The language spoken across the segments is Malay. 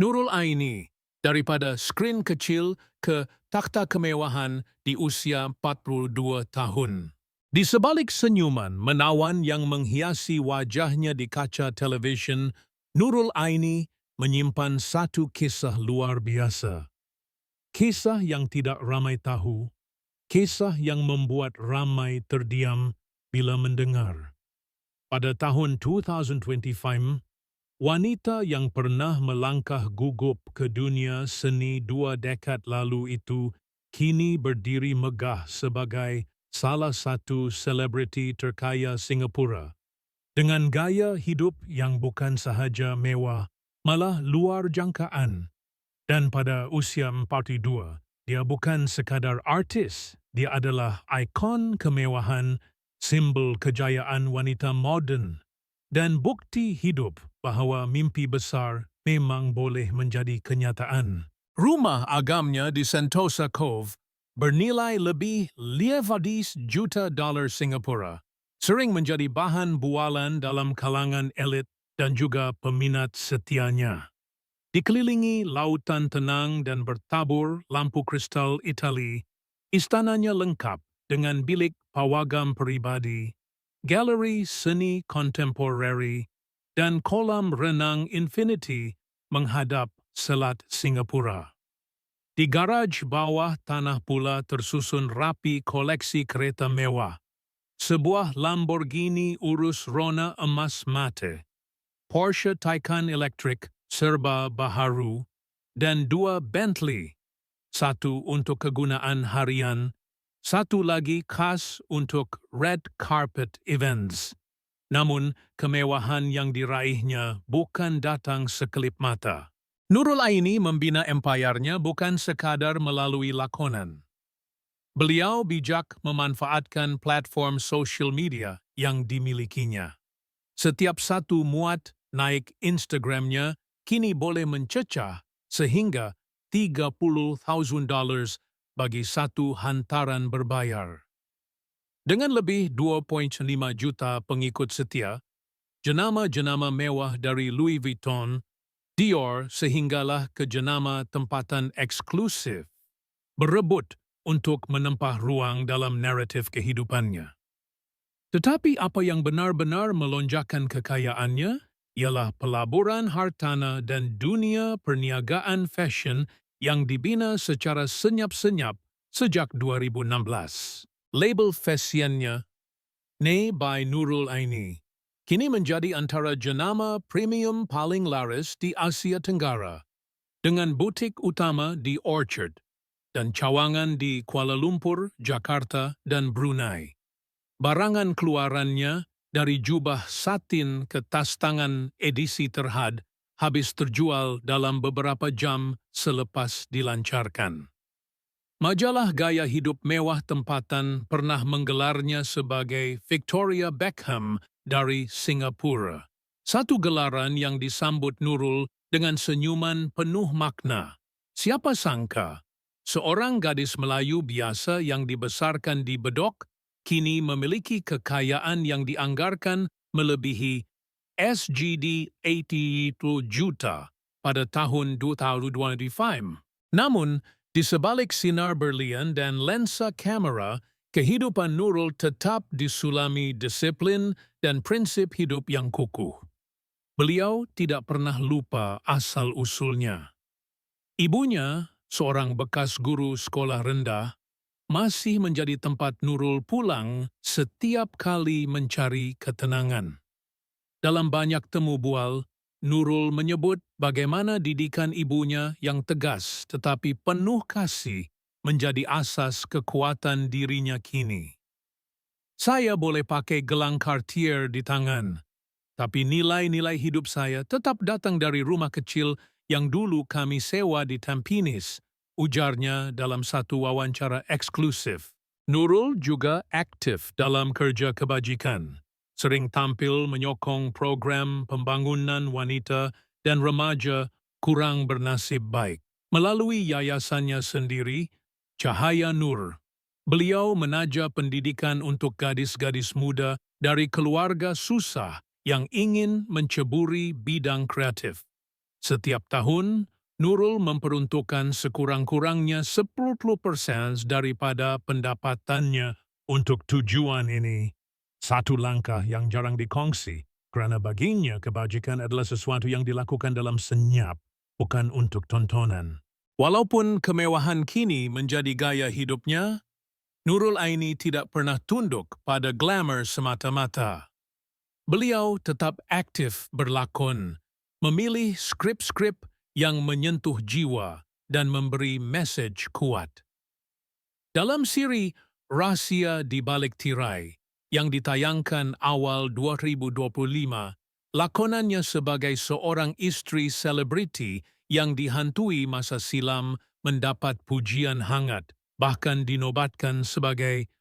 Nurul Aini, daripada skrin kecil ke takhta kemewahan di usia 42 tahun. Di sebalik senyuman menawan yang menghiasi wajahnya di kaca televisyen, Nurul Aini menyimpan satu kisah luar biasa. Kisah yang tidak ramai tahu, kisah yang membuat ramai terdiam bila mendengar. Pada tahun 2025, wanita yang pernah melangkah gugup ke dunia seni 2 dekad lalu itu kini berdiri megah sebagai salah satu selebriti terkaya Singapura. Dengan gaya hidup yang bukan sahaja mewah, malah luar jangkaan. Dan pada usia 42, dia bukan sekadar artis, dia adalah ikon kemewahan, simbol kejayaan wanita moden, dan bukti hidup bahawa mimpi besar memang boleh menjadi kenyataan. Rumah agamnya di Sentosa Cove bernilai lebih 15 juta dolar Singapura, sering menjadi bahan bualan dalam kalangan elit dan juga peminat setianya. Dikelilingi lautan tenang dan bertabur lampu kristal Itali, istananya lengkap dengan bilik pawagam peribadi, galeri seni kontemporeri, dan kolam renang infinity menghadap Selat Singapura. Di garaj bawah tanah pula tersusun rapi koleksi kereta mewah, sebuah Lamborghini Urus Rona emas mate, Porsche Taycan Electric serba baharu, dan 2 Bentley, satu untuk kegunaan harian, satu lagi khas untuk red carpet events. Namun, kemewahan yang diraihnya bukan datang sekelip mata. Nurul Aini membina empayarnya bukan sekadar melalui lakonan. Beliau bijak memanfaatkan platform social media yang dimilikinya. Setiap satu muat naik Instagramnya kini boleh mencecah sehingga $30,000 bagi satu hantaran berbayar. Dengan lebih 2.5 juta pengikut setia, jenama-jenama mewah dari Louis Vuitton, Dior sehinggalah ke jenama tempatan eksklusif berebut untuk menempah ruang dalam naratif kehidupannya. Tetapi apa yang benar-benar melonjakkan kekayaannya ialah pelaburan hartana dan dunia perniagaan fashion yang dibina secara senyap-senyap sejak 2016. Label fashionnya, Ne by Nurul Aini, kini menjadi antara jenama premium paling laris di Asia Tenggara, dengan butik utama di Orchard dan cawangan di Kuala Lumpur, Jakarta, dan Brunei. Barangan keluarannya dari jubah satin ke tas tangan edisi terhad habis terjual dalam beberapa jam selepas dilancarkan. Majalah gaya hidup mewah tempatan pernah menggelarnya sebagai Victoria Beckham dari Singapura. Satu gelaran yang disambut Nurul dengan senyuman penuh makna. Siapa sangka, seorang gadis Melayu biasa yang dibesarkan di Bedok kini memiliki kekayaan yang dianggarkan melebihi SGD 80 juta pada tahun 2025. Namun, di sebalik sinar berlian dan lensa kamera, kehidupan Nurul tetap disulami disiplin dan prinsip hidup yang kukuh. Beliau tidak pernah lupa asal-usulnya. Ibunya, seorang bekas guru sekolah rendah, masih menjadi tempat Nurul pulang setiap kali mencari ketenangan. Dalam banyak temu bual, Nurul menyebut bagaimana didikan ibunya yang tegas tetapi penuh kasih menjadi asas kekuatan dirinya kini. Saya boleh pakai gelang Cartier di tangan, tapi nilai-nilai hidup saya tetap datang dari rumah kecil yang dulu kami sewa di Tampines, ujarnya dalam satu wawancara eksklusif. Nurul juga aktif dalam kerja kebajikan, sering tampil menyokong program pembangunan wanita dan remaja kurang bernasib baik. Melalui yayasannya sendiri, Cahaya Nur, beliau menaja pendidikan untuk gadis-gadis muda dari keluarga susah yang ingin menceburi bidang kreatif. Setiap tahun, Nurul memperuntukkan sekurang-kurangnya 10% daripada pendapatannya untuk tujuan ini. Satu langkah yang jarang dikongsi, kerana baginya kebajikan adalah sesuatu yang dilakukan dalam senyap, bukan untuk tontonan. Walaupun kemewahan kini menjadi gaya hidupnya, Nurul Aini tidak pernah tunduk pada glamour semata-mata. Beliau tetap aktif berlakon, memilih skrip-skrip yang menyentuh jiwa dan memberi mesej kuat. Dalam siri Rahsia di Balik Tirai yang ditayangkan awal 2025, lakonannya sebagai seorang istri selebriti yang dihantui masa silam mendapat pujian hangat, bahkan dinobatkan sebagai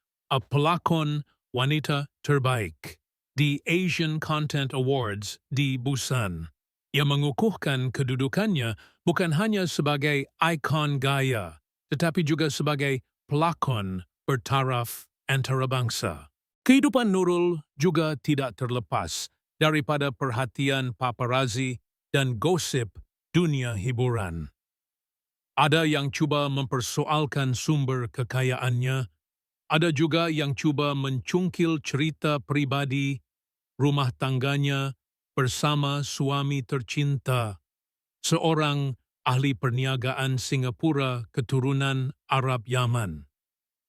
pelakon wanita terbaik di Asian Content Awards di Busan. Ia mengukuhkan kedudukannya bukan hanya sebagai ikon gaya, tetapi juga sebagai pelakon bertaraf antarabangsa. Kehidupan Nurul juga tidak terlepas daripada perhatian paparazzi dan gosip dunia hiburan. Ada yang cuba mempersoalkan sumber kekayaannya, ada juga yang cuba mencungkil cerita pribadi rumah tangganya bersama suami tercinta, seorang ahli perniagaan Singapura keturunan Arab Yaman.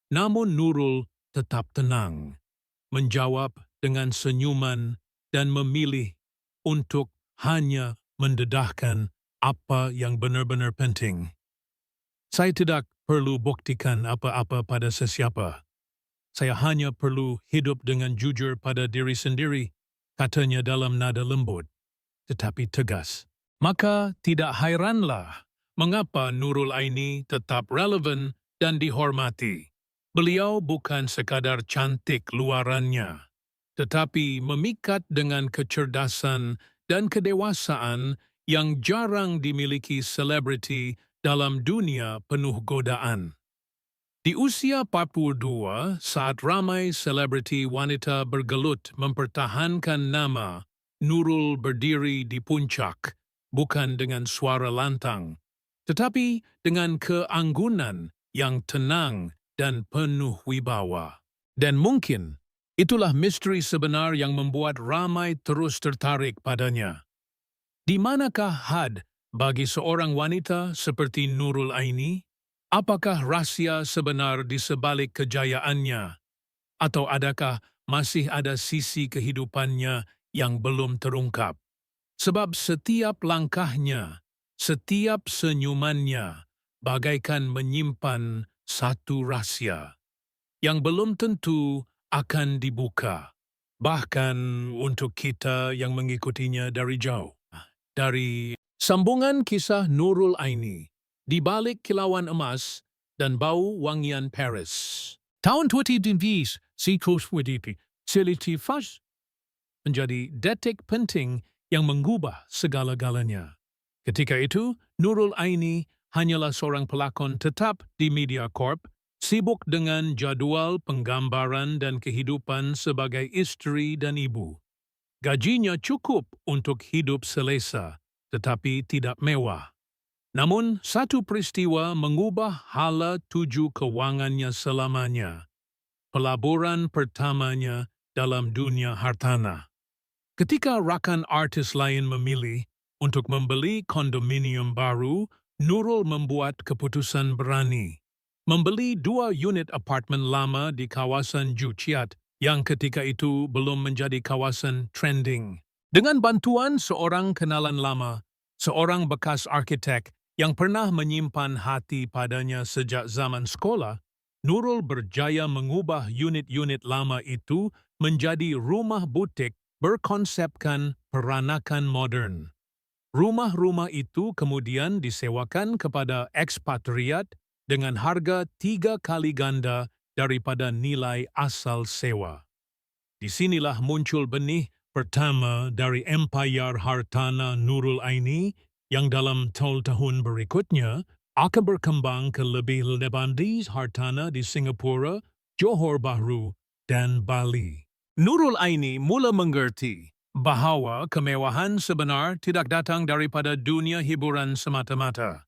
Namun Nurul tetap tenang, menjawab dengan senyuman dan memilih untuk hanya mendedahkan apa yang benar-benar penting. Saya tidak perlu buktikan apa-apa pada sesiapa. Saya hanya perlu hidup dengan jujur pada diri sendiri, katanya dalam nada lembut, tetapi tegas. Maka tidak hairanlah mengapa Nurul Aini tetap relevan dan dihormati. Beliau bukan sekadar cantik luarannya, tetapi memikat dengan kecerdasan dan kedewasaan yang jarang dimiliki selebriti dalam dunia penuh godaan. Di usia 42, saat ramai selebriti wanita bergelut mempertahankan nama, Nurul berdiri di puncak, bukan dengan suara lantang, tetapi dengan keanggunan yang tenang dan penuh wibawa. Dan mungkin itulah misteri sebenar yang membuat ramai terus tertarik padanya. Di manakah had bagi seorang wanita seperti Nurul Aini? Apakah rahsia sebenar di sebalik kejayaannya? Atau adakah masih ada sisi kehidupannya yang belum terungkap? Sebab setiap langkahnya, setiap senyumannya, bagaikan menyimpan satu rahsia yang belum tentu akan dibuka. Bahkan untuk kita yang mengikutinya dari jauh. Dari sambungan kisah Nurul Aini, di balik kilauan emas dan bau wangian Paris. Tahun 2020, siklus WDP, Siliti Fas menjadi detik penting yang mengubah segala-galanya. Ketika itu, Nurul Aini hanyalah seorang pelakon tetap di MediaCorp, sibuk dengan jadual penggambaran dan kehidupan sebagai istri dan ibu. Gajinya cukup untuk hidup selesa, tetapi tidak mewah. Namun, satu peristiwa mengubah hala tuju kewangannya selamanya. Pelaburan pertamanya dalam dunia hartanah. Ketika rakan artis lain memilih untuk membeli kondominium baru, Nurul membuat keputusan berani. Membeli 2 unit apartemen lama di kawasan Juchiat yang ketika itu belum menjadi kawasan trending. Dengan bantuan seorang kenalan lama, seorang bekas arsitek yang pernah menyimpan hati padanya sejak zaman sekolah, Nurul berjaya mengubah unit-unit lama itu menjadi rumah butik berkonsepkan peranakan modern. Rumah-rumah itu kemudian disewakan kepada ekspatriat dengan harga 3 kali ganda daripada nilai asal sewa. Disinilah muncul benih pertama dari empayar hartanah Nurul Aini yang dalam tahun berikutnya akan berkembang ke lebih lebih hartanah di Singapura, Johor Bahru, dan Bali. Nurul Aini mula mengerti bahwa kemewahan sebenar tidak datang daripada dunia hiburan semata-mata.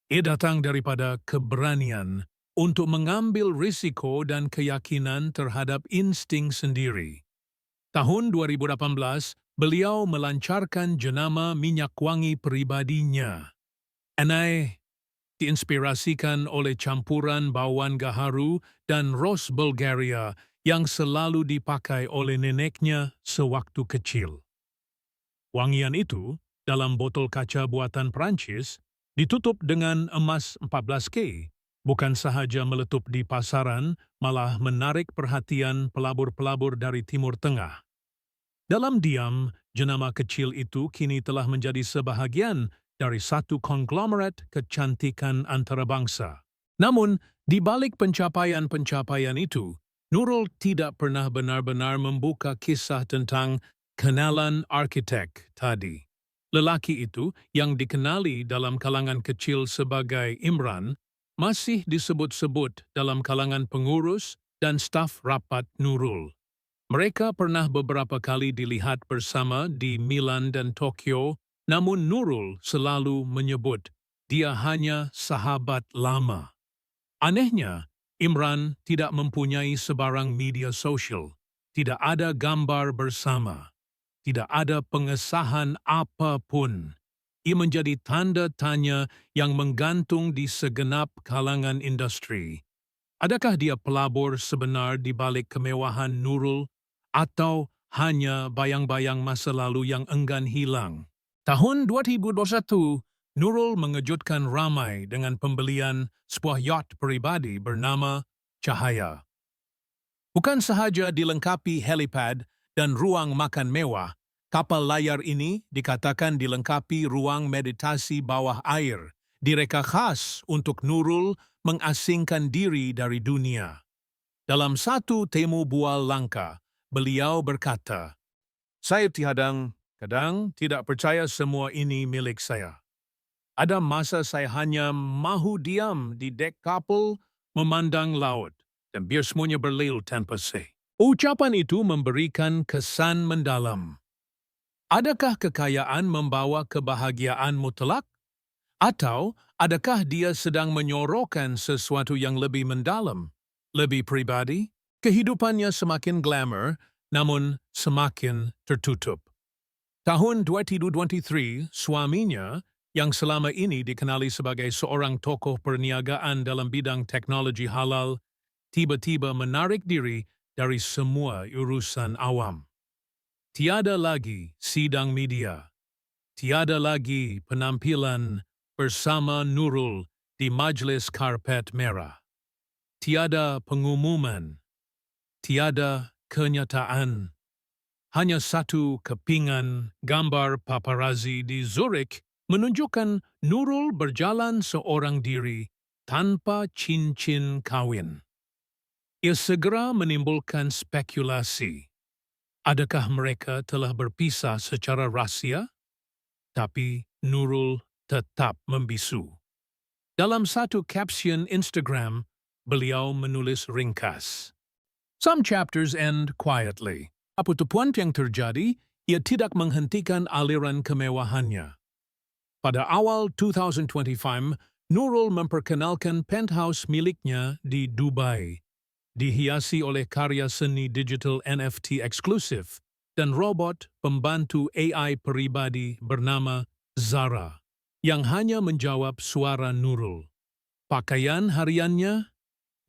Ia datang daripada keberanian untuk mengambil risiko dan keyakinan terhadap insting sendiri. Tahun 2018, beliau melancarkan jenama minyak wangi pribadinya. Anai diinspirasikan oleh campuran bawang gaharu dan ros Bulgaria yang selalu dipakai oleh neneknya sewaktu kecil. Wangian itu, dalam botol kaca buatan Perancis, ditutup dengan emas 14K, bukan sahaja meletup di pasaran, malah menarik perhatian pelabur-pelabur dari Timur Tengah. Dalam diam, jenama kecil itu kini telah menjadi sebahagian dari satu konglomerat kecantikan antarabangsa. Namun, di balik pencapaian-pencapaian itu, Nurul tidak pernah benar-benar membuka kisah tentang kenalan arsitek tadi. Lelaki itu, yang dikenali dalam kalangan kecil sebagai Imran, masih disebut-sebut dalam kalangan pengurus dan staf rapat Nurul. Mereka pernah beberapa kali dilihat bersama di Milan dan Tokyo, namun Nurul selalu menyebut dia hanya sahabat lama. Anehnya, Imran tidak mempunyai sebarang media sosial, tidak ada gambar bersama, tidak ada pengesahan apapun. Ia menjadi tanda tanya yang menggantung di segenap kalangan industri. Adakah dia pelabur sebenar di balik kemewahan Nurul, atau hanya bayang-bayang masa lalu yang enggan hilang? Tahun 2021, Nurul mengejutkan ramai dengan pembelian sebuah yacht pribadi bernama Cahaya. Bukan sahaja dilengkapi helipad dan ruang makan mewah, kapal layar ini dikatakan dilengkapi ruang meditasi bawah air, direka khas untuk Nurul mengasingkan diri dari dunia. Dalam satu temu bual langka, beliau berkata, "Saya kadang tidak percaya semua ini milik saya. Ada masa saya hanya mahu diam di dek kapal memandang laut dan biar semuanya berlalu tanpa saya." Ucapan itu memberikan kesan mendalam. Adakah kekayaan membawa kebahagiaan mutlak? Atau adakah dia sedang menyorokkan sesuatu yang lebih mendalam, lebih pribadi? Kehidupannya semakin glamour, namun semakin tertutup. Tahun 2023, suaminya, yang selama ini dikenali sebagai seorang tokoh perniagaan dalam bidang teknologi halal, tiba-tiba menarik diri dari semua urusan awam. Tiada lagi sidang media, tiada lagi penampilan bersama Nurul di Majlis Karpet Merah. Tiada pengumuman, tiada kenyataan. Hanya satu kepingan gambar paparazzi di Zurich menunjukkan Nurul berjalan seorang diri tanpa cincin kawin. Ia segera menimbulkan spekulasi. Adakah mereka telah berpisah secara rahsia? Tapi Nurul tetap membisu. Dalam satu caption Instagram, beliau menulis ringkas, "Some chapters end quietly." Apapun yang terjadi, ia tidak menghentikan aliran kemewahannya. Pada awal 2025, Nurul memperkenalkan penthouse miliknya di Dubai, dihiasi oleh karya seni digital NFT eksklusif dan robot pembantu AI pribadi bernama Zara, yang hanya menjawab suara Nurul. Pakaian hariannya,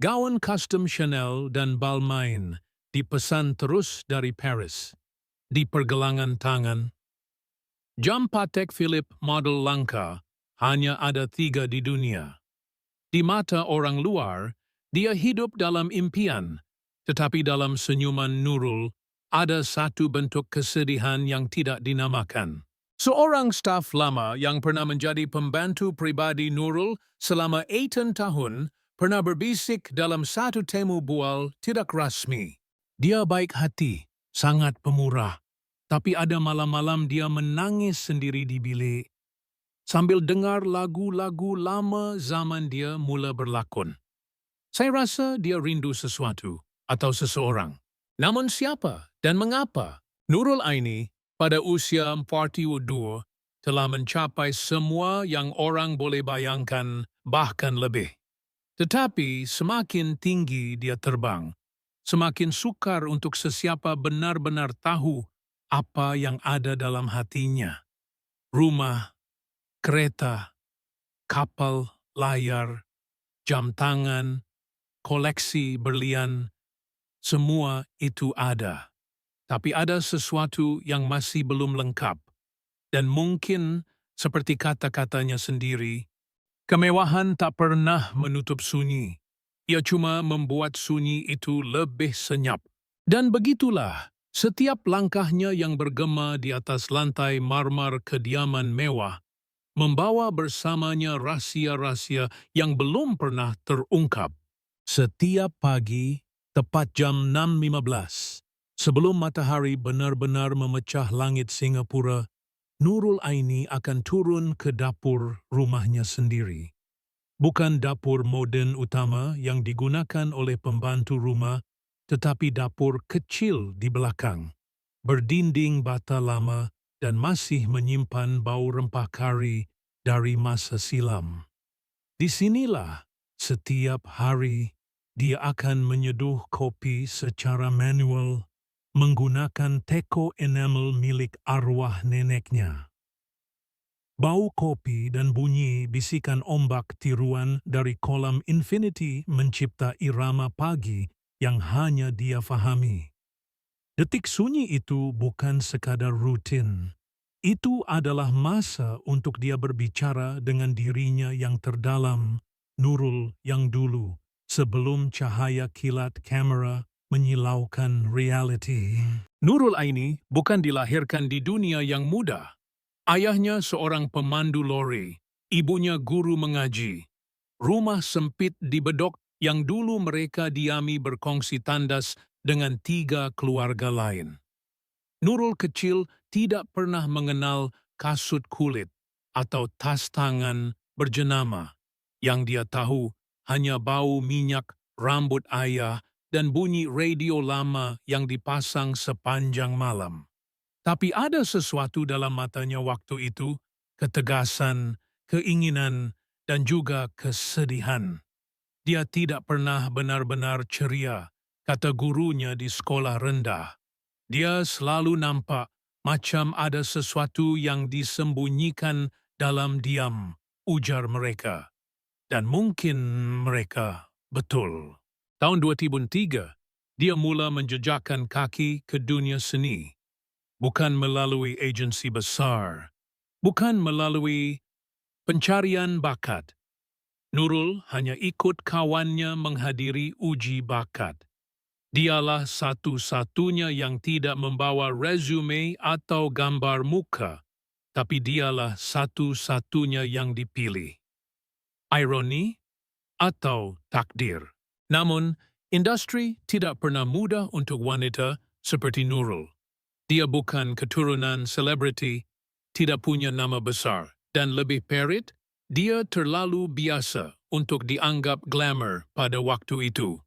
gaun custom Chanel dan Balmain, dipesan terus dari Paris. Di pergelangan tangan, jam Patek Philippe model langka, hanya ada 3 di dunia. Di mata orang luar, dia hidup dalam impian, tetapi dalam senyuman Nurul ada satu bentuk kesedihan yang tidak dinamakan. Seorang staf lama yang pernah menjadi pembantu pribadi Nurul selama 8 tahun pernah berbisik dalam satu temu bual tidak rasmi. Dia baik hati, sangat pemurah, tapi ada malam-malam dia menangis sendiri di bilik, sambil dengar lagu-lagu lama zaman dia mula berlakon. Saya rasa dia rindu sesuatu atau seseorang. Namun siapa dan mengapa? Nurul Aini, pada usia 42 telah mencapai semua yang orang boleh bayangkan, bahkan lebih. Tetapi semakin tinggi dia terbang, semakin sukar untuk sesiapa benar-benar tahu apa yang ada dalam hatinya. Rumah, kereta, kapal, layar, jam tangan, koleksi berlian, semua itu ada. Tapi ada sesuatu yang masih belum lengkap. Dan mungkin, seperti kata-katanya sendiri, kemewahan tak pernah menutup sunyi. Ia cuma membuat sunyi itu lebih senyap. Dan begitulah, setiap langkahnya yang bergema di atas lantai marmar kediaman mewah membawa bersamanya rahasia-rahasia yang belum pernah terungkap. Setiap pagi, tepat jam 6.15, sebelum matahari benar-benar memecah langit Singapura, Nurul Aini akan turun ke dapur rumahnya sendiri. Bukan dapur moden utama yang digunakan oleh pembantu rumah, tetapi dapur kecil di belakang, berdinding bata lama dan masih menyimpan bau rempah kari dari masa silam. Di sinilah setiap hari dia akan menyeduh kopi secara manual menggunakan teko enamel milik arwah neneknya. Bau kopi dan bunyi bisikan ombak tiruan dari kolam infinity mencipta irama pagi yang hanya dia fahami. Detik sunyi itu bukan sekadar rutin. Itu adalah masa untuk dia berbicara dengan dirinya yang terdalam, Nurul yang dulu, sebelum cahaya kilat kamera menyilaukan reality. Nurul Aini bukan dilahirkan di dunia yang mudah. Ayahnya seorang pemandu lori, ibunya guru mengaji. Rumah sempit di Bedok yang dulu mereka diami berkongsi tandas dengan 3 keluarga lain. Nurul kecil tidak pernah mengenal kasut kulit atau tas tangan berjenama. Yang dia tahu hanya bau minyak, rambut ayah, dan bunyi radio lama yang dipasang sepanjang malam. Tapi ada sesuatu dalam matanya waktu itu, ketegasan, keinginan, dan juga kesedihan. Dia tidak pernah benar-benar ceria, kata gurunya di sekolah rendah. Dia selalu nampak macam ada sesuatu yang disembunyikan dalam diam, ujar mereka. Dan mungkin mereka betul. Tahun 2003, dia mula menjejakkan kaki ke dunia seni. Bukan melalui agensi besar, bukan melalui pencarian bakat. Nurul hanya ikut kawannya menghadiri uji bakat. Dialah satu-satunya yang tidak membawa resume atau gambar muka, tapi dialah satu-satunya yang dipilih. Ironi atau takdir. Namun, industri tidak pernah mudah untuk wanita seperti Nurul. Dia bukan keturunan selebriti, tidak punya nama besar, dan lebih perit, dia terlalu biasa untuk dianggap glamour pada waktu itu.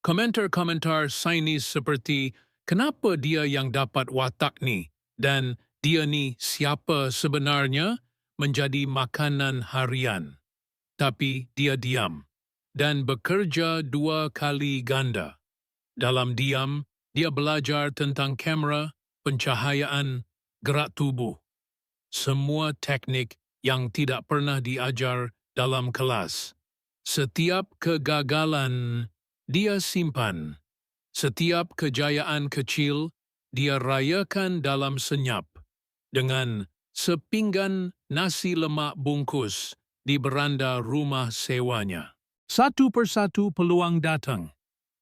Komentar-komentar sainis seperti kenapa dia yang dapat watak ni dan dia ni siapa sebenarnya menjadi makanan harian. Tapi dia diam dan bekerja 2 kali ganda. Dalam diam, dia belajar tentang kamera, pencahayaan, gerak tubuh. Semua teknik yang tidak pernah diajar dalam kelas. Setiap kegagalan dia simpan. Setiap kejayaan kecil dia rayakan dalam senyap dengan sepinggan nasi lemak bungkus di beranda rumah sewanya. Satu persatu peluang datang,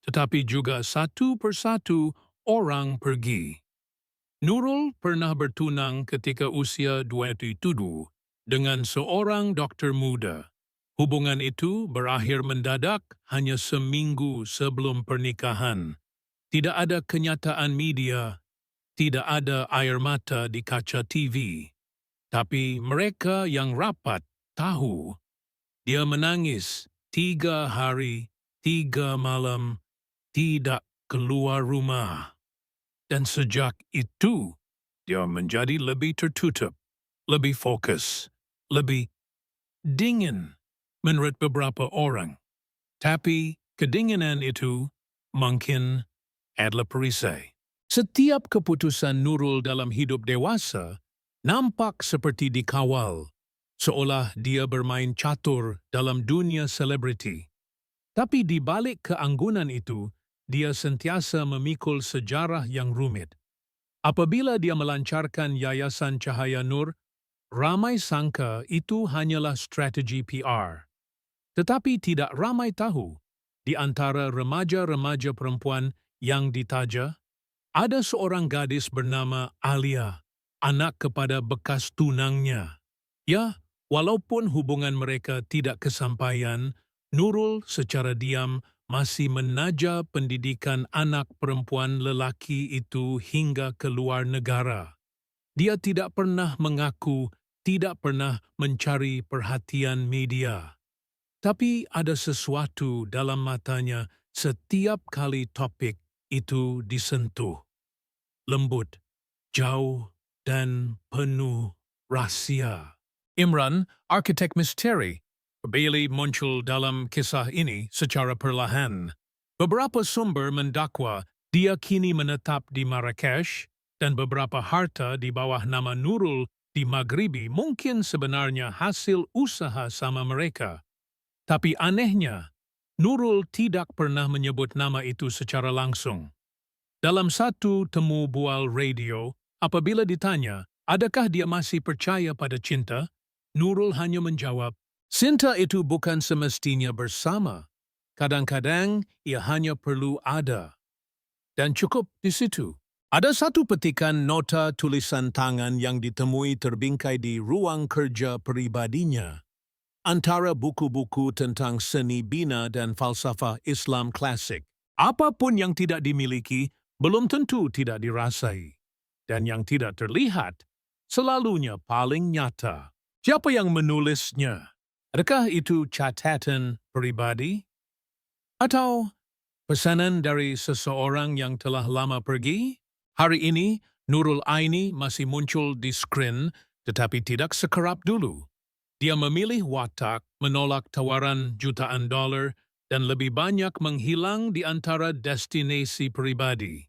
tetapi juga satu persatu orang pergi. Nurul pernah bertunang ketika usia 27 dengan seorang dokter muda. Hubungan itu berakhir mendadak hanya seminggu sebelum pernikahan. Tidak ada kenyataan media, tidak ada air mata di kaca TV. Tapi mereka yang rapat tahu. Dia menangis 3 hari, 3 malam, tidak keluar rumah. Dan sejak itu, dia menjadi lebih tertutup, lebih fokus, lebih dingin menurut beberapa orang. Tapi kedinginan itu mungkin adalah perisai. Setiap keputusan Nurul dalam hidup dewasa nampak seperti dikawal, seolah dia bermain catur dalam dunia selebriti. Tapi di balik keanggunan itu, dia sentiasa memikul sejarah yang rumit. Apabila dia melancarkan Yayasan Cahaya Nur, ramai sangka itu hanyalah strategi PR. Tetapi tidak ramai tahu, di antara remaja-remaja perempuan yang ditaja, ada seorang gadis bernama Alia, anak kepada bekas tunangnya. Ya, walaupun hubungan mereka tidak kesampaian, Nurul secara diam masih menaja pendidikan anak perempuan lelaki itu hingga ke luar negara. Dia tidak pernah mengaku, tidak pernah mencari perhatian media. Tapi ada sesuatu dalam matanya setiap kali topik itu disentuh. Lembut, jauh, dan penuh rahsia. Imran, arsitek misteri, kembali muncul dalam kisah ini secara perlahan. Beberapa sumber mendakwa dia kini menetap di Marrakesh dan beberapa harta di bawah nama Nurul di Maghribi mungkin sebenarnya hasil usaha sama mereka. Tapi anehnya, Nurul tidak pernah menyebut nama itu secara langsung. Dalam satu temu bual radio, apabila ditanya, adakah dia masih percaya pada cinta, Nurul hanya menjawab, cinta itu bukan semestinya bersama. Kadang-kadang ia hanya perlu ada. Dan cukup di situ. Ada satu petikan nota tulisan tangan yang ditemui terbingkai di ruang kerja pribadinya. Antara buku-buku tentang seni bina dan falsafah Islam klasik. Apapun yang tidak dimiliki, belum tentu tidak dirasai. Dan yang tidak terlihat, selalunya paling nyata. Siapa yang menulisnya? Adakah itu catatan pribadi? Atau pesanan dari seseorang yang telah lama pergi? Hari ini, Nurul Aini masih muncul di skrin, tetapi tidak sekerap dulu. Dia memilih watak, menolak tawaran jutaan dolar, dan lebih banyak menghilang di antara destinasi pribadi.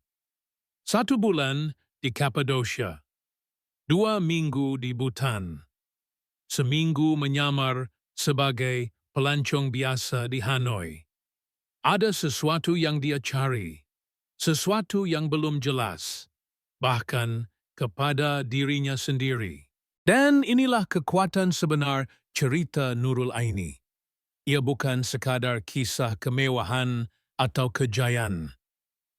1 bulan di Cappadocia, 2 minggu di Bhutan, seminggu menyamar sebagai pelancong biasa di Hanoi. Ada sesuatu yang dia cari, sesuatu yang belum jelas, bahkan kepada dirinya sendiri. Dan inilah kekuatan sebenar cerita Nurul Aini. Ia bukan sekadar kisah kemewahan atau kejayaan.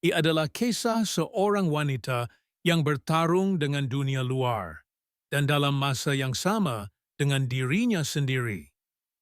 Ia adalah kisah seorang wanita yang bertarung dengan dunia luar dan dalam masa yang sama dengan dirinya sendiri.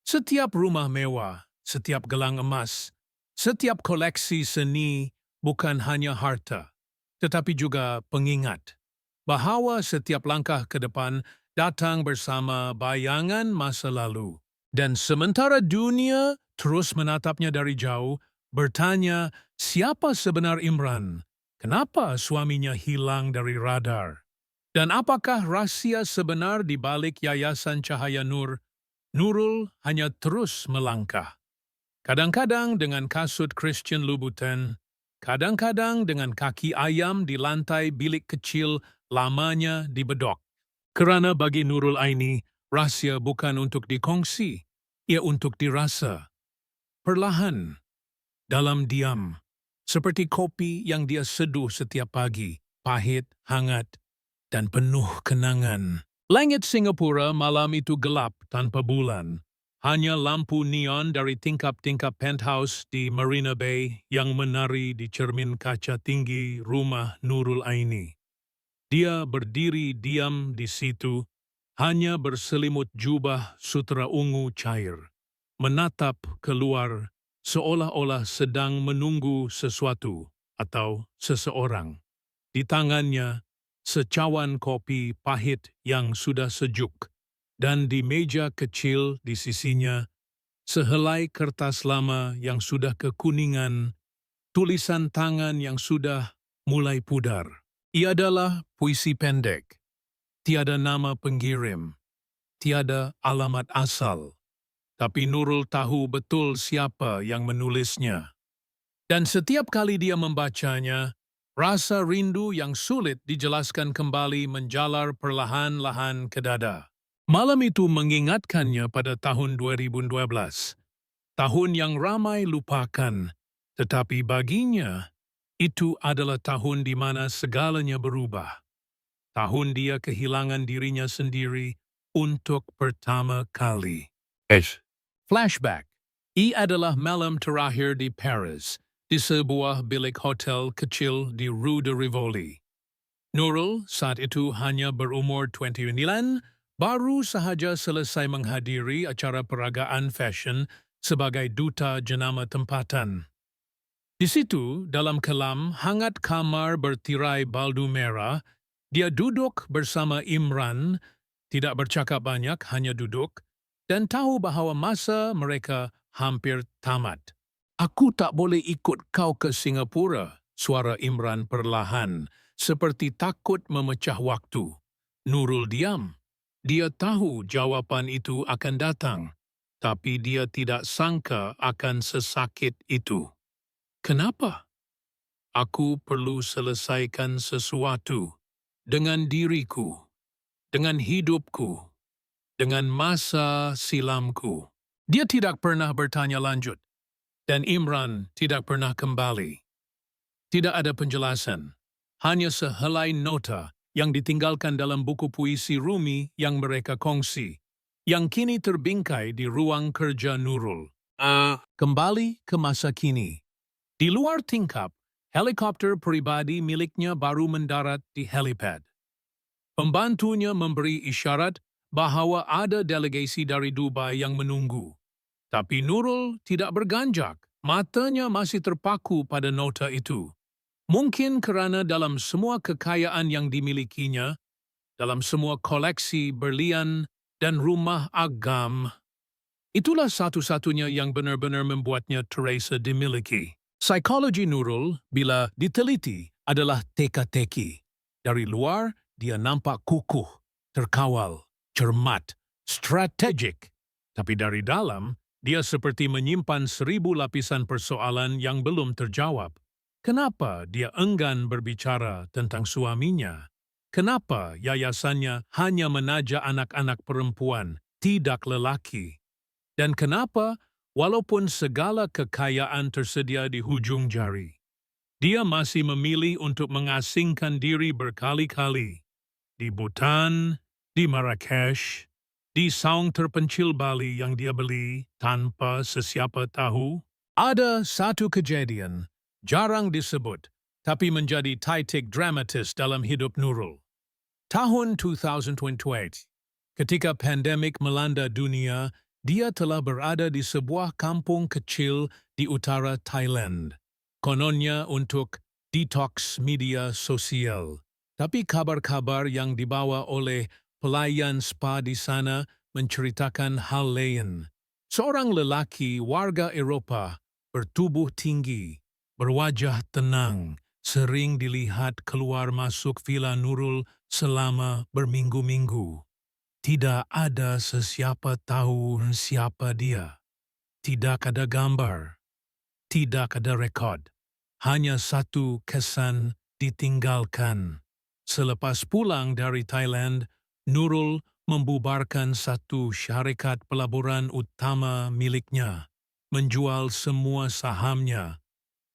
Setiap rumah mewah, setiap gelang emas, setiap koleksi seni bukan hanya harta, tetapi juga pengingat bahwa setiap langkah ke depan datang bersama bayangan masa lalu. Dan sementara dunia terus menatapnya dari jauh, bertanya siapa sebenar Imran, kenapa suaminya hilang dari radar, dan apakah rahasia sebenar di balik Yayasan Cahaya Nur, Nurul hanya terus melangkah. Kadang-kadang dengan kasut Christian Louboutin, kadang-kadang dengan kaki ayam di lantai bilik kecil lamanya di bedok. Kerana bagi Nurul Aini, rahasia bukan untuk dikongsi, ia untuk dirasa. Perlahan, dalam diam, seperti kopi yang dia seduh setiap pagi, pahit, hangat, dan penuh kenangan. Langit Singapura malam itu gelap tanpa bulan. Hanya lampu neon dari tingkap-tingkap penthouse di Marina Bay yang menari di cermin kaca tinggi rumah Nurul Aini. Dia berdiri diam di situ, hanya berselimut jubah sutera ungu cair, menatap keluar seolah-olah sedang menunggu sesuatu atau seseorang. Di tangannya, secawan kopi pahit yang sudah sejuk, dan di meja kecil di sisinya, sehelai kertas lama yang sudah kekuningan, tulisan tangan yang sudah mulai pudar. Ia adalah puisi pendek, tiada nama pengirim, tiada alamat asal, tapi Nurul tahu betul siapa yang menulisnya. Dan setiap kali dia membacanya, rasa rindu yang sulit dijelaskan kembali menjalar perlahan-lahan ke dada. Malam itu mengingatkannya pada tahun 2012, tahun yang ramai lupakan, tetapi baginya itu adalah tahun di mana segalanya berubah. Tahun dia kehilangan dirinya sendiri untuk pertama kali. Flashback. Ia adalah malam terakhir di Paris, di sebuah bilik hotel kecil di Rue de Rivoli. Nurul saat itu hanya berumur 29, baru sahaja selesai menghadiri acara peragaan fashion sebagai duta jenama tempatan. Di situ, dalam kelam hangat kamar bertirai baldu merah, dia duduk bersama Imran, tidak bercakap banyak, hanya duduk, dan tahu bahawa masa mereka hampir tamat. Aku tak boleh ikut kau ke Singapura, suara Imran perlahan, seperti takut memecah waktu. Nurul diam. Dia tahu jawapan itu akan datang, tapi dia tidak sangka akan sesakit itu. Kenapa? Aku perlu selesaikan sesuatu dengan diriku, dengan hidupku, dengan masa silamku. Dia tidak pernah bertanya lanjut, dan Imran tidak pernah kembali. Tidak ada penjelasan, hanya sehelai nota yang ditinggalkan dalam buku puisi Rumi yang mereka kongsi, yang kini terbingkai di ruang kerja Nurul. Kembali ke masa kini. Di luar tingkap, helikopter pribadi miliknya baru mendarat di helipad. Pembantunya memberi isyarat bahawa ada delegasi dari Dubai yang menunggu. Tapi Nurul tidak berganjak, matanya masih terpaku pada nota itu. Mungkin kerana dalam semua kekayaan yang dimilikinya, dalam semua koleksi berlian dan rumah agam, itulah satu-satunya yang benar-benar membuatnya terasa dimiliki. Psikologi Nurul, bila diteliti, adalah teka-teki. Dari luar, dia nampak kukuh, terkawal, cermat, strategik. Tapi dari dalam, dia seperti menyimpan 1000 lapisan persoalan yang belum terjawab. Kenapa dia enggan berbicara tentang suaminya? Kenapa yayasannya hanya menaja anak-anak perempuan, tidak lelaki? Dan kenapa, walaupun segala kekayaan tersedia di hujung jari, dia masih memilih untuk mengasingkan diri berkali-kali di Bhutan, di Marrakesh, di saung terpencil Bali yang dia beli tanpa sesiapa tahu? Ada satu kejadian, jarang disebut, tapi menjadi titik dramatis dalam hidup Nurul. Tahun 2028, ketika pandemik melanda dunia, dia telah berada di sebuah kampung kecil di utara Thailand. Kononnya untuk detox media sosial. Tapi kabar-kabar yang dibawa oleh pelayan spa di sana menceritakan hal lain. Seorang lelaki warga Eropah bertubuh tinggi, berwajah tenang, sering dilihat keluar masuk villa Nurul selama berminggu-minggu. Tidak ada sesiapa tahu siapa dia. Tidak ada gambar. Tidak ada rekod. Hanya satu kesan ditinggalkan. Selepas pulang dari Thailand, Nurul membubarkan satu syarikat pelaburan utama miliknya, menjual semua sahamnya,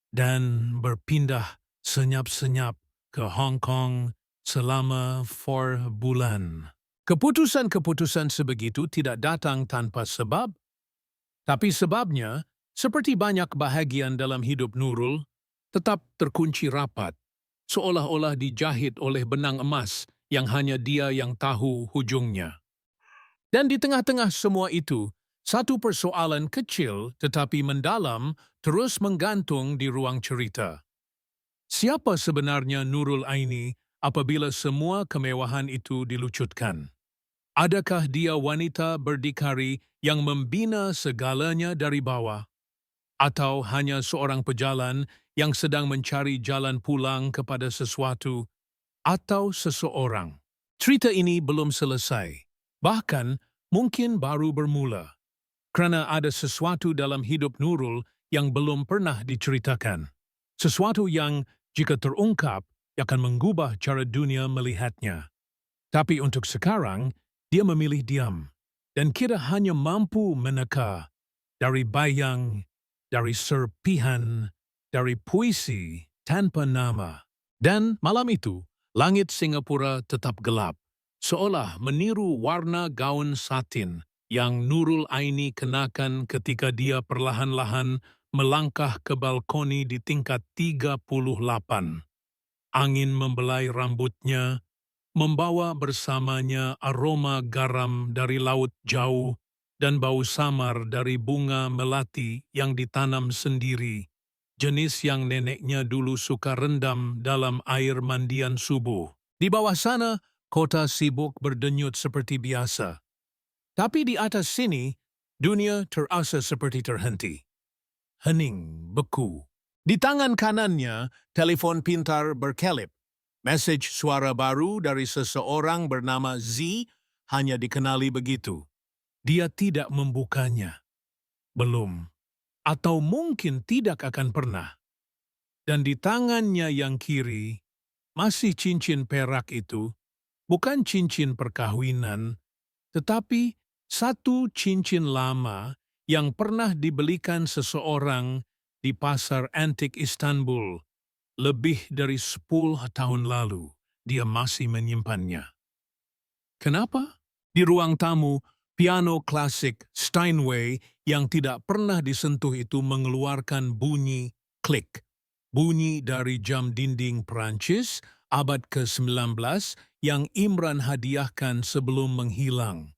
dan berpindah senyap-senyap ke Hong Kong selama 4 bulan. Keputusan-keputusan sebegitu tidak datang tanpa sebab, tapi sebabnya, seperti banyak bahagian dalam hidup Nurul, tetap terkunci rapat, seolah-olah dijahit oleh benang emas yang hanya dia yang tahu hujungnya. Dan di tengah-tengah semua itu, satu persoalan kecil tetapi mendalam terus menggantung di ruang cerita. Siapa sebenarnya Nurul Aini apabila semua kemewahan itu dilucutkan? Adakah dia wanita berdikari yang membina segalanya dari bawah? Atau hanya seorang pejalan yang sedang mencari jalan pulang kepada sesuatu atau seseorang. Cerita ini belum selesai. Bahkan, mungkin baru bermula. Kerana ada sesuatu dalam hidup Nurul yang belum pernah diceritakan. Sesuatu yang, jika terungkap, akan mengubah cara dunia melihatnya. Tapi untuk sekarang, dia memilih diam. Dan kira hanya mampu meneka dari bayang, dari serpihan, dari puisi tanpa nama. Dan malam itu, langit Singapura tetap gelap, seolah meniru warna gaun satin yang Nurul Aini kenakan ketika dia perlahan-lahan melangkah ke balkoni di tingkat 38. Angin membelai rambutnya, membawa bersamanya aroma garam dari laut jauh dan bau samar dari bunga melati yang ditanam sendiri, jenis yang neneknya dulu suka rendam dalam air mandian subuh. Di bawah sana, kota sibuk berdenyut seperti biasa. Tapi di atas sini, dunia terasa seperti terhenti. Hening, beku. Di tangan kanannya, telefon pintar berkelip. Mesej suara baru dari seseorang bernama Z hanya dikenali begitu. Dia tidak membukanya. Belum. Atau mungkin tidak akan pernah. Dan di tangannya yang kiri, masih cincin perak itu, bukan cincin perkahwinan, tetapi satu cincin lama yang pernah dibelikan seseorang di pasar antik Istanbul lebih dari 10 tahun lalu. Dia masih menyimpannya. Kenapa? Di ruang tamu, piano klasik Steinway yang tidak pernah disentuh itu mengeluarkan bunyi klik. Bunyi dari jam dinding Perancis abad ke-19 yang Imran hadiahkan sebelum menghilang.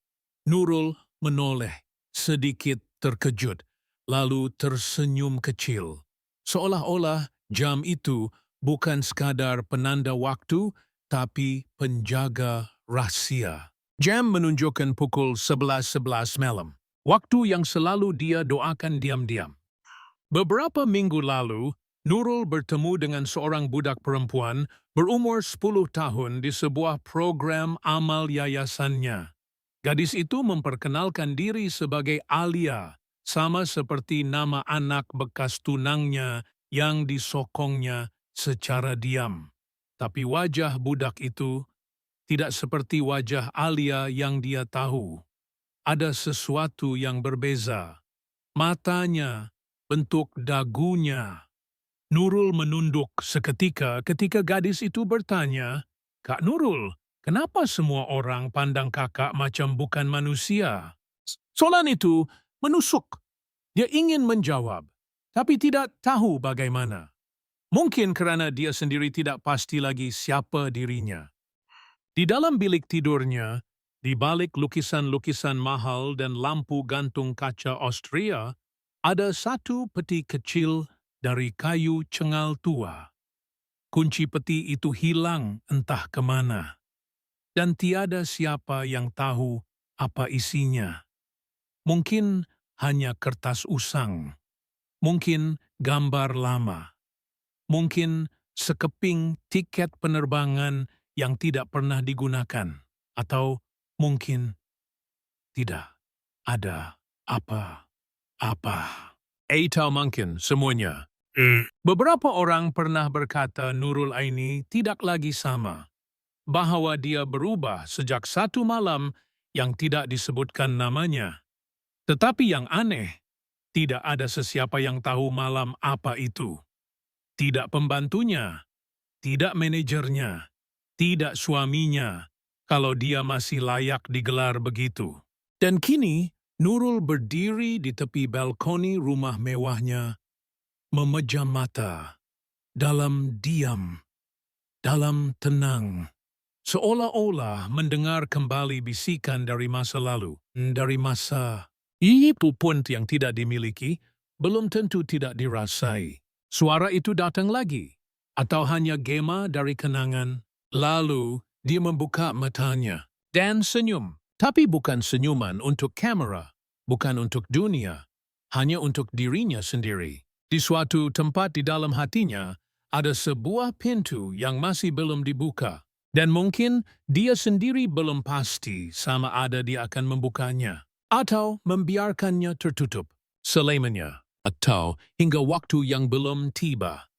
Nurul menoleh, sedikit terkejut, lalu tersenyum kecil. Seolah-olah jam itu bukan sekadar penanda waktu, tapi penjaga rahasia. Jam menunjukkan pukul 11:11 malam, waktu yang selalu dia doakan diam-diam. Beberapa minggu lalu, Nurul bertemu dengan seorang budak perempuan berumur 10 tahun di sebuah program amal yayasannya. Gadis itu memperkenalkan diri sebagai Alia, sama seperti nama anak bekas tunangnya yang disokongnya secara diam. Tapi wajah budak itu tidak seperti wajah Alia yang dia tahu. Ada sesuatu yang berbeza. Matanya, bentuk dagunya. Nurul menunduk seketika ketika gadis itu bertanya, "Kak Nurul, kenapa semua orang pandang kakak macam bukan manusia?" Soalan itu menusuk. Dia ingin menjawab, tapi tidak tahu bagaimana. Mungkin kerana dia sendiri tidak pasti lagi siapa dirinya. Di dalam bilik tidurnya, di balik lukisan-lukisan mahal dan lampu gantung kaca Austria, ada satu peti kecil dari kayu cengal tua. Kunci peti itu hilang entah kemana, dan tiada siapa yang tahu apa isinya. Mungkin hanya kertas usang, mungkin gambar lama, mungkin sekeping tiket penerbangan yang tidak pernah digunakan, atau mungkin tidak ada apa-apa. Atau mungkin semuanya. Beberapa orang pernah berkata Nurul Aini tidak lagi sama, bahwa dia berubah sejak satu malam yang tidak disebutkan namanya. Tetapi yang aneh, tidak ada sesiapa yang tahu malam apa itu. Tidak pembantunya, tidak manajernya, tidak suaminya, kalau dia masih layak digelar begitu. Dan kini, Nurul berdiri di tepi balkoni rumah mewahnya, memejam mata, dalam diam, dalam tenang, seolah-olah mendengar kembali bisikan dari masa lalu, dari masa itu pun yang tidak dimiliki, belum tentu tidak dirasai. Suara itu datang lagi, atau hanya gema dari kenangan. Lalu, dia membuka matanya dan senyum, tapi bukan senyuman untuk kamera, bukan untuk dunia, hanya untuk dirinya sendiri. Di suatu tempat di dalam hatinya, ada sebuah pintu yang masih belum dibuka. Dan mungkin dia sendiri belum pasti sama ada dia akan membukanya. Atau membiarkannya tertutup selamanya. Atau hingga waktu yang belum tiba.